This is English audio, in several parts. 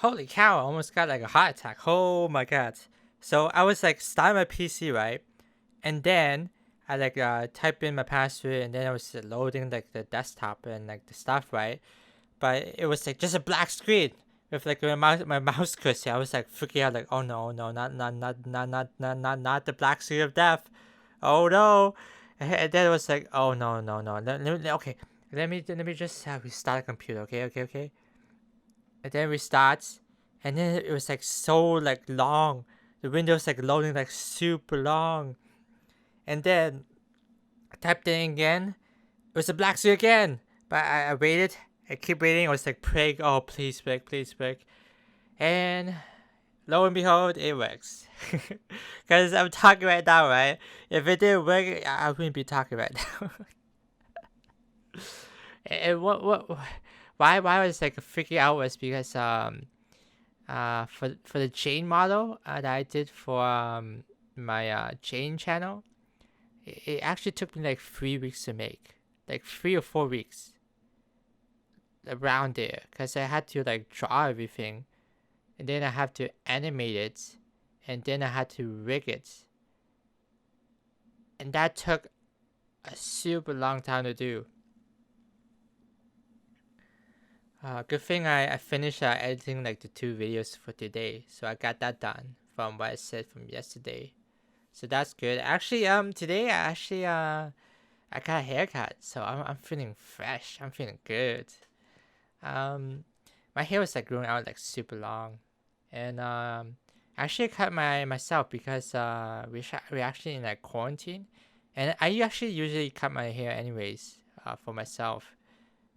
Holy cow, I almost got like a heart attack. Oh my god. So I was like starting my PC, right? And then I like type in my password and then I was loading like the desktop and like the stuff, right? But it was like just a black screen with like my mouse cursor. I was like freaking out like, oh no, no, not the black screen of death. Oh no. And then it was like, oh no, no, no. Okay. Let me just restart the computer, okay. And then restarts, and then it was like so like long. The Windows like loading like super long, and then I typed in again. It was a black screen again, but I waited. I keep waiting. I was like praying, oh please work, please work, and lo and behold, it works. Because I'm talking right now, right? If it didn't work, I wouldn't be talking right now. And why I was like freaking out was because for the chain model that I did for my chain channel, it actually took me like 3 weeks to make, like 3 or 4 weeks around there, because I had to like draw everything, and then I have to animate it, and then I had to rig it, and that took a super long time to do. Good thing I finished editing like the 2 videos for today, so I got that done from what I said from yesterday. So that's good. Actually, today I got a haircut, so I'm feeling fresh. I'm feeling good. Um, my hair was like growing out like super long, and actually I cut myself because we actually in like quarantine, and I actually usually cut my hair anyways for myself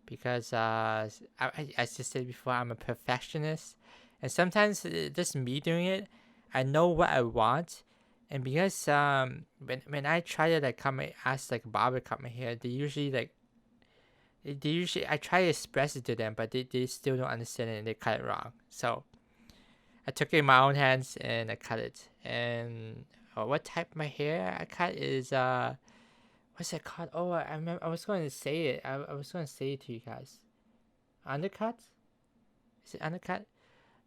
because as I said before, I'm a perfectionist, and sometimes just me doing it, I know what I want, and because when I try to like cut my ask like barber cut my hair, they usually I try to express it to them, but they still don't understand it and they cut it wrong. So I took it in my own hands and I cut it. And what type of my hair I cut is what's it called? Oh, I remember. I was going to say it. I was going to say it to you guys. Undercut? Is it undercut?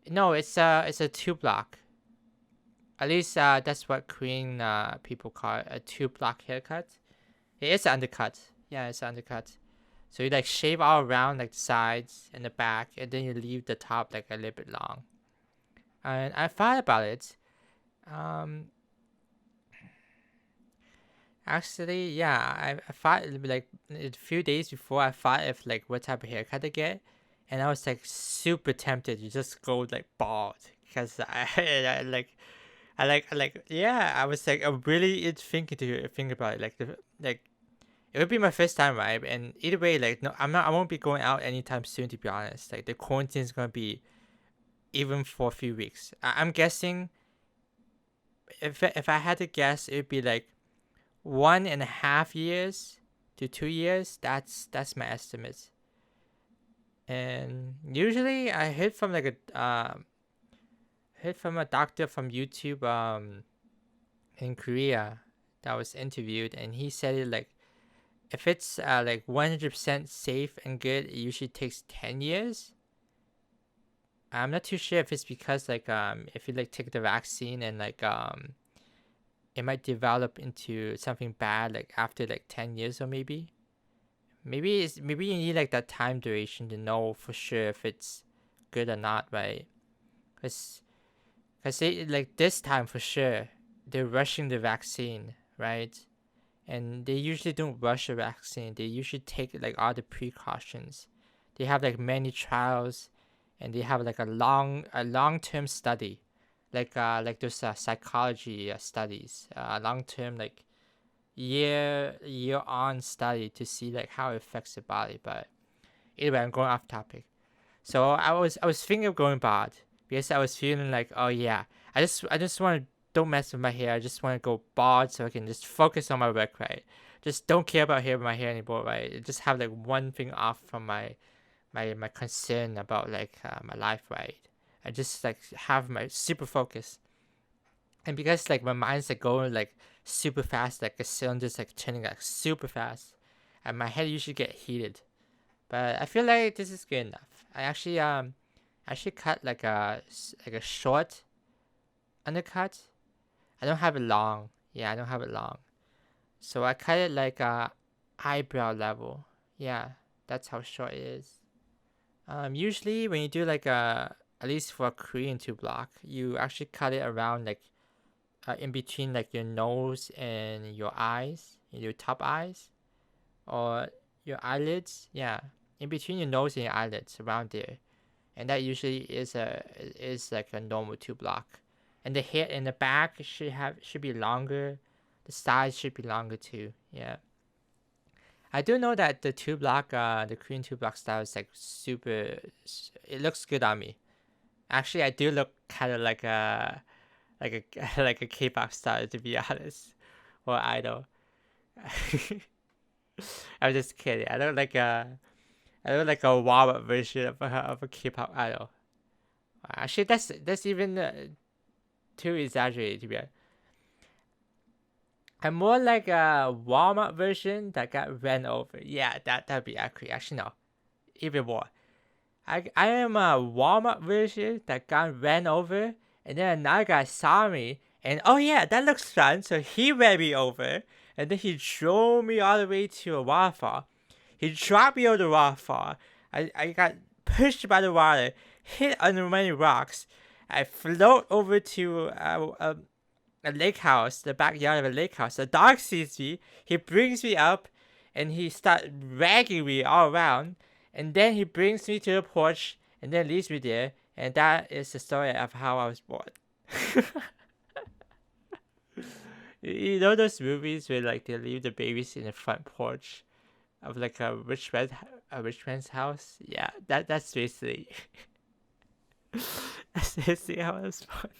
No, it's a two block. At least that's what Korean people call it, a two block haircut. It is an undercut. Yeah, it's an undercut. So you like shave all around like the sides and the back, and then you leave the top like a little bit long. And I thought about it. Um, Actually, yeah, I thought like a few days before I thought if like what type of haircut to get, and I was like super tempted to just go like bald because I like yeah, I was like I'm really thinking to think about it like it would be my first time, right? And either way, like no, I won't be going out anytime soon, to be honest. Like the quarantine is gonna be even for a few weeks. I'm guessing if I had to guess, it'd be like 1.5 years to 2 years. That's my estimate. And usually I heard from a doctor from YouTube in Korea that was interviewed, and he said it like if it's like 100% safe and good, it usually takes 10 years. I'm not too sure if it's because like if you like take the vaccine and like it might develop into something bad like after like 10 years, or maybe you need like that time duration to know for sure if it's good or not, right? Because they like this time for sure they're rushing the vaccine, right? And they usually don't rush a vaccine. They usually take like all the precautions. They have like many trials, and they have like a long term study, like those psychology studies, long term like year on study to see like how it affects the body. But anyway, I'm going off topic. So I was thinking of going bald because I was feeling like, oh yeah, I just want to don't mess with my hair. I just want to go bald so I can just focus on my work, right? Just don't care about my hair anymore, right? Just have like one thing off from my concern about like my life, right? I just like have my super focus, and because like my mind's like going like super fast, like the cylinder's like turning like super fast, and my head usually get heated. But I feel like this is good enough. I actually I should cut like a short undercut. I don't have it long. Yeah, I don't have it long. So I cut it like eyebrow level. Yeah, that's how short it is. Usually when you do like at least for a Korean 2 block, you actually cut it around like in between like your nose and your eyes, your top eyes, or your eyelids. Yeah, in between your nose and your eyelids, around there, and that usually is like a normal 2 block. And the hair in the back should be longer. The sides should be longer too. Yeah. I do know that the 2 block, the Korean 2 block style is like super. It looks good on me. Actually, I do look kind of like a like a K-pop star, to be honest, or idol. I'm just kidding. I look like a warm-up version of a K-pop idol. Actually, that's even too exaggerated, to be honest. I'm more like a warm-up version that got ran over. Yeah, that'd be accurate. Actually, no, even more. I am a warm-up version that got ran over, and then another guy saw me, and oh yeah, that looks fun. So he ran me over, and then he drove me all the way to a waterfall. He dropped me over the waterfall. I got pushed by the water, hit under many rocks. I float over to a lake house, the backyard of a lake house. The dog sees me. He brings me up, and he starts dragging me all around. And then he brings me to the porch, and then leaves me there. And that is the story of how I was born. You know those movies where like they leave the babies in the front porch of like a rich man's house? Yeah, that's basically that's basically how I was born.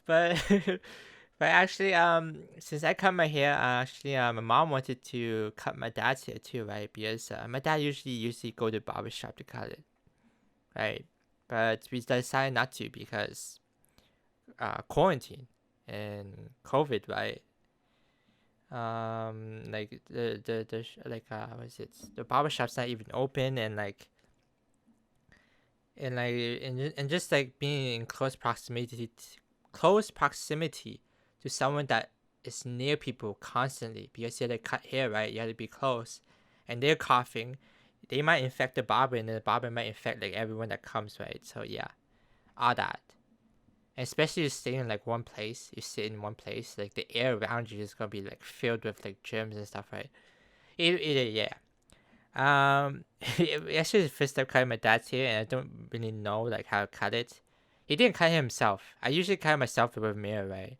but but actually since I cut my hair, actually my mom wanted to cut my dad's hair too, right? Because my dad usually go to barber shop to cut it, right? But we decided not to because quarantine and COVID, right? Like what is it? The barber shop's not even open, and just like being in close proximity to someone that is near people constantly, because you have to cut hair, right? You have to be close, and they're coughing. They might infect the barber, and then the barber might infect like everyone that comes, right? So yeah, all that. And especially you stay in like one place, you sit in one place, like the air around you is gonna be like filled with like germs and stuff, right? Yeah. Actually, the first time cutting my dad's hair, and I don't really know like how to cut it. He didn't cut it himself. I usually cut it myself with a mirror, right?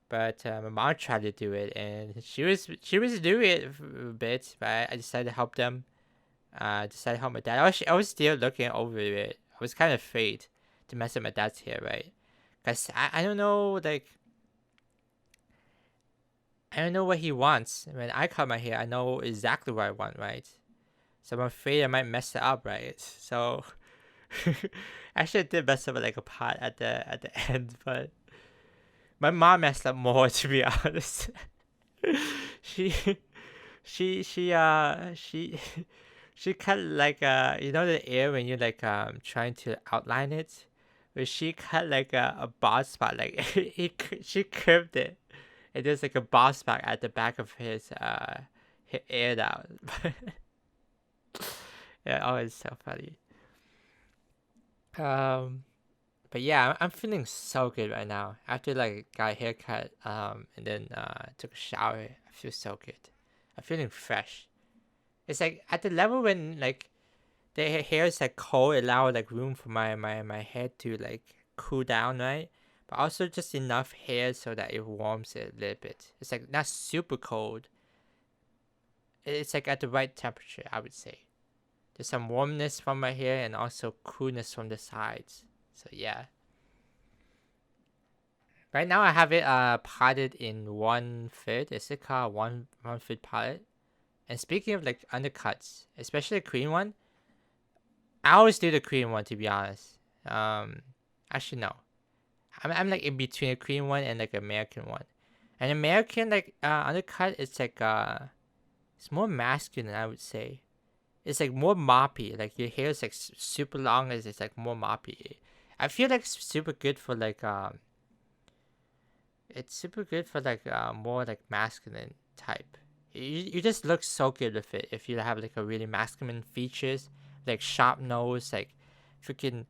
But my mom tried to do it, and she was doing it a bit, but I decided to help them. Decided to help my dad. I was still looking over it. I was kind of afraid to mess up my dad's hair, right? Cause I don't know, like I don't know what he wants. When I cut my hair, I know exactly what I want, right? So I'm afraid I might mess it up, right? So actually, I did mess up like a pot at the end, but my mom messed up more, to be honest. she she she cut like you know the air when you're like trying to outline it, but she cut like a bald spot, like she curved it, and there's like a bald spot at the back of his air out. Yeah, oh, it's so funny. But yeah, I'm feeling so good right now. After like got a haircut, and then took a shower, I feel so good. I'm feeling fresh. It's like at the level when like the hair is like cold, allow like room for my head to like cool down, right? But also just enough hair so that it warms it a little bit. It's like not super cold. It's like at the right temperature, I would say. There's some warmness from my hair and also coolness from the sides. So yeah. Right now I have it potted in 1/5. Is it called 1/5 potted? And speaking of like undercuts, especially the Korean one, I always do the Korean one, to be honest. Actually no. I'm like in between a Korean one and like American one. An American like undercut is like it's more masculine, I would say. It's like more moppy. Like your hair is like super long. It's like more moppy. I feel like it's super good for like it's super good for like more like masculine type. You just look so good with it if you have like a really masculine features, like sharp nose, like freaking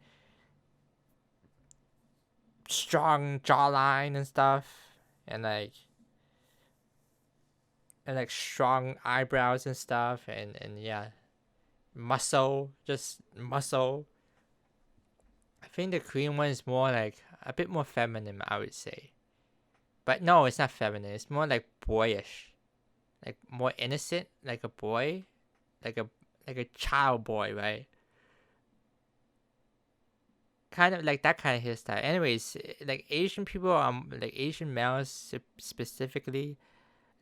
strong jawline and stuff, and like strong eyebrows and stuff, and yeah, muscle, just muscle. I think the Korean one is more like a bit more feminine, I would say. But no, it's not feminine. It's more like boyish, like more innocent, like a boy, like a child boy, right? Kind of like that kind of hairstyle. Anyways, like Asian people, like Asian males specifically,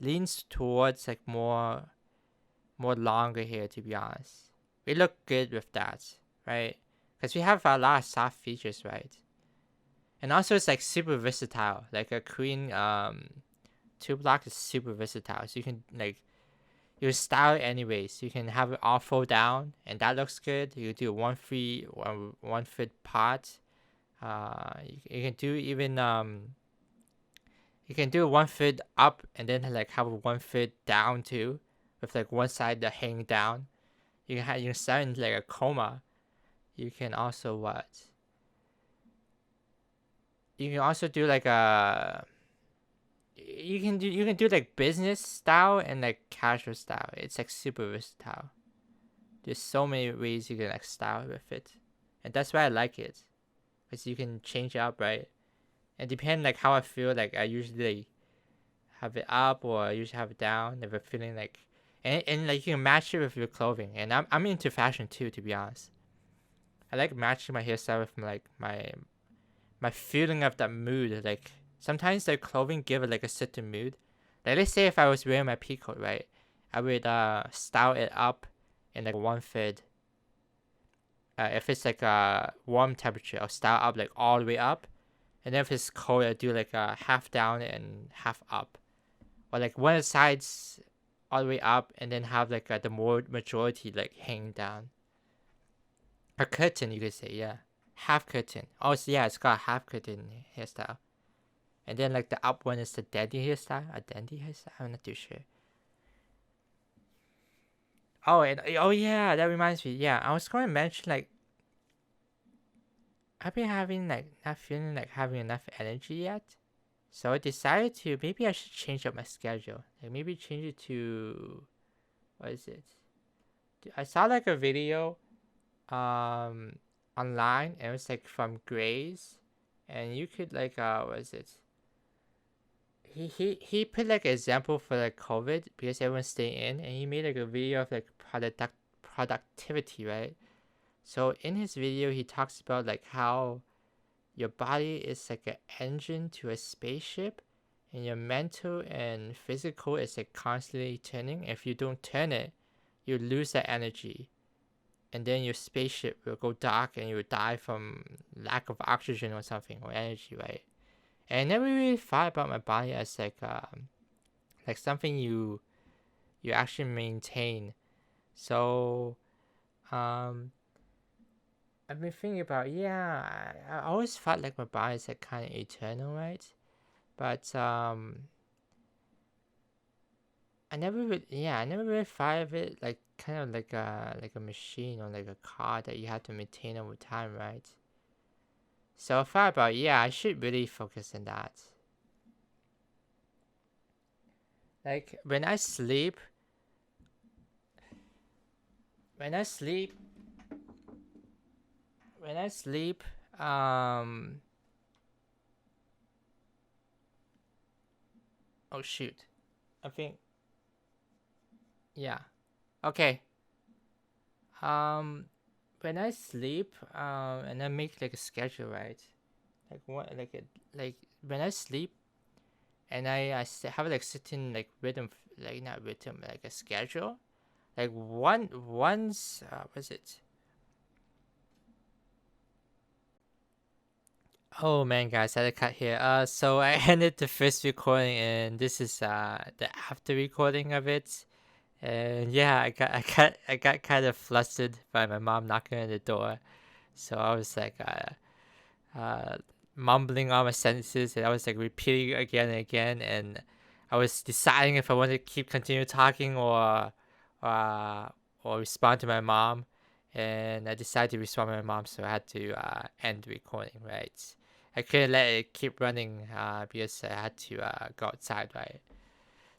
leans towards like more longer hair. To be honest, we look good with that, right? Because we have a lot of soft features, right? And also it's like super versatile. Like a Korean two block is super versatile. So you can like you style it anyways. You can have it all fold down, and that looks good. You can do one foot part. You can do even you can do 1 foot up and then like have 1 foot down too, with like one side that hang down. You can style in like a coma. You can also what? You can also do like a you can do like business style and like casual style. It's like super versatile. There's so many ways you can like style with it, and that's why I like it, because you can change it up, right? And depending like how I feel, like I usually have it up or I usually have it down if I'm feeling like, and like you can match it with your clothing. And I'm into fashion too, to be honest. I like matching my hairstyle with like my feeling of that mood. Like sometimes the clothing give it like a certain mood. Like let's say if I was wearing my pea coat, right, I would style it up in like 1 foot. If it's like a warm temperature, I'll style up like all the way up, and then if it's cold, I'll do like a half down and half up, or like one of the sides all the way up, and then have like the more majority like hanging down. A curtain, you could say, yeah, half curtain. Oh, so yeah, it's got a half curtain hairstyle. And then like the up one is the dandy hairstyle. A dandy hairstyle? I'm not too sure. Oh, and oh yeah, that reminds me. Yeah, I was going to mention like I've been having like not feeling like having enough energy yet. So I decided to maybe I should change up my schedule. Like maybe change it to what is it? I saw like a video online, and it was like from Grace, and you could like what is it? He put like an example for like COVID because everyone's staying in, and he made like a video of like productivity, right? So in his video, he talks about like how your body is like an engine to a spaceship, and your mental and physical is like constantly turning. If you don't turn it, you lose that energy, and then your spaceship will go dark, and you will die from lack of oxygen or something, or energy, right? And I never really thought about my body as like something you actually maintain. So I've been thinking about, yeah, I always felt like my body is like kind of eternal, right? But I never really thought of it like kind of like a machine or like a car that you have to maintain over time, right? So I thought about, yeah, I should really focus on that. Like when I sleep, when I sleep, when I sleep, oh shoot, I think, yeah, okay. Um, when I sleep, and I make like a schedule, right? Like what, like when I sleep, and have like certain like rhythm, like not rhythm, like a schedule. Like once, what is it? Oh man, guys, I had to cut here. So I ended the first recording, and this is the after recording of it. And yeah, I got kind of flustered by my mom knocking on the door. So I was like uh mumbling all my sentences, and I was like repeating again and again, and I was deciding if I wanted to continue talking uh or respond to my mom. And I decided to respond to my mom, so I had to end the recording, right? I couldn't let it keep running because I had to go outside, right?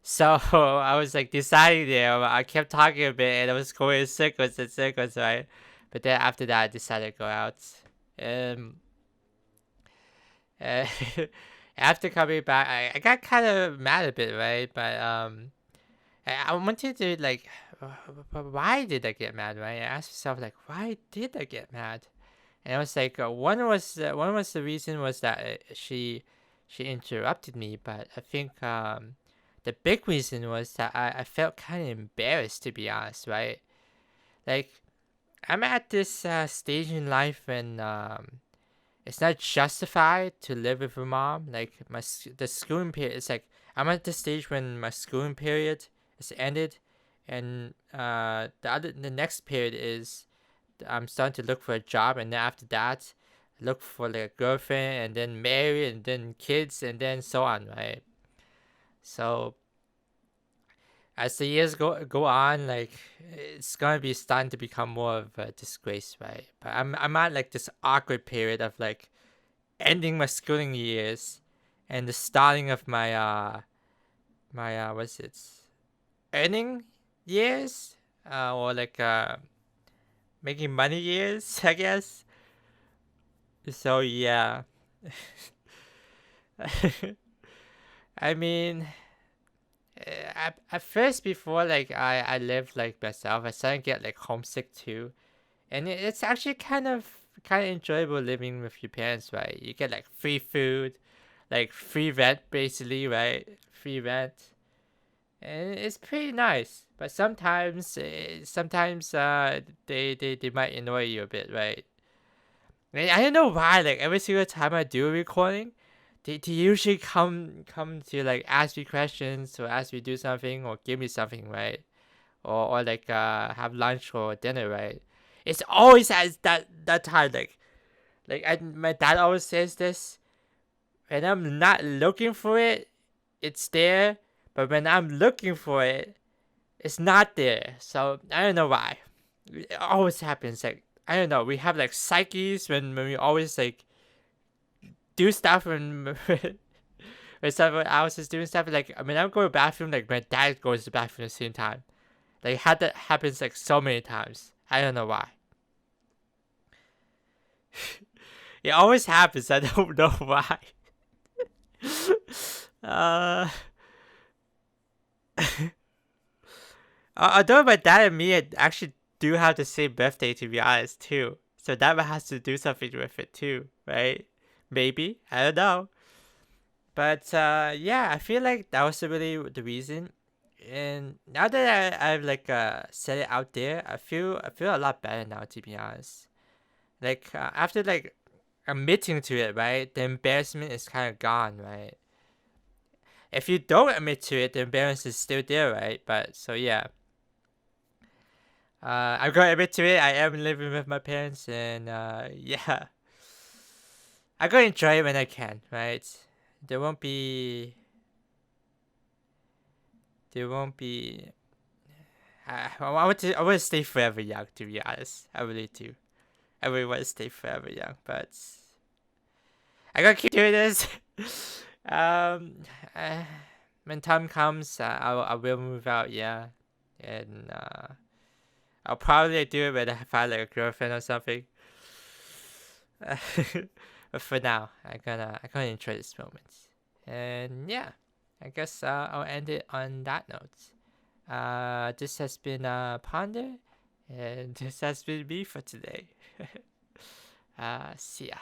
So I was like deciding there. I kept talking a bit, and I was going in circles and circles, right? But then after that, I decided to go out. Um, uh, after coming back, I got kind of mad a bit, right? But I wanted to like, why did I get mad, right? I asked myself like, why did I get mad? And I was like, one was the reason was that she interrupted me, but I think the big reason was that I felt kind of embarrassed, to be honest, right? Like I'm at this stage in life when it's not justified to live with a mom. Like the schooling period, it's like I'm at the stage when my schooling period is ended, and the next period is I'm starting to look for a job, and then after that, look for like a girlfriend, and then marry, and then kids, and then so on, right? So as the years go on, like it's gonna be starting to become more of a disgrace, right? But I'm at like this awkward period of like ending my schooling years, and the starting of my what's it, earning years, or like making money years, I guess. So yeah. I mean, at first before like I lived like myself, I started to get like homesick too, and it's actually kind of enjoyable living with your parents, right? You get like free food, like free rent basically, right? Free rent, and it's pretty nice. But sometimes they might annoy you a bit, right? And I don't know why. Like every single time I do a recording, they usually come to like ask me questions or ask me to do something or give me something, right? Or like have lunch or dinner, right? It's always at that time. My dad always says this. When I'm not looking for it, it's there. But when I'm looking for it, it's not there. So I don't know why. It always happens. Like I don't know. We have like psyches when we always like do stuff when someone else is doing stuff. Like I mean, I'm going to the bathroom. Like my dad goes to the bathroom at the same time. Like had that happens like so many times. I don't know why. It always happens. I don't know why. uh, although my dad and me actually do have the same birthday, to be honest, too. So that has to do something with it too, right? Maybe I don't know. But yeah, I feel like that was really the reason. And now that I've like said it out there, I feel a lot better now, to be honest. Like after like admitting to it, right? The embarrassment is kind of gone, right? If you don't admit to it, the embarrassment is still there, right? But so yeah, I'm gonna admit to it. I am living with my parents, and yeah, I'm gonna enjoy it when I can, right? There won't be. There won't be. I want to stay forever young. To be honest, I really do. I really want to stay forever young, but I gotta keep doing this. um, uh, when time comes, I will move out. Yeah, and I'll probably do it when I find like a girlfriend or something. But for now, I gonna enjoy this moment. And yeah, I guess I'll end it on that note. This has been Ponder, and this has been me for today. See ya.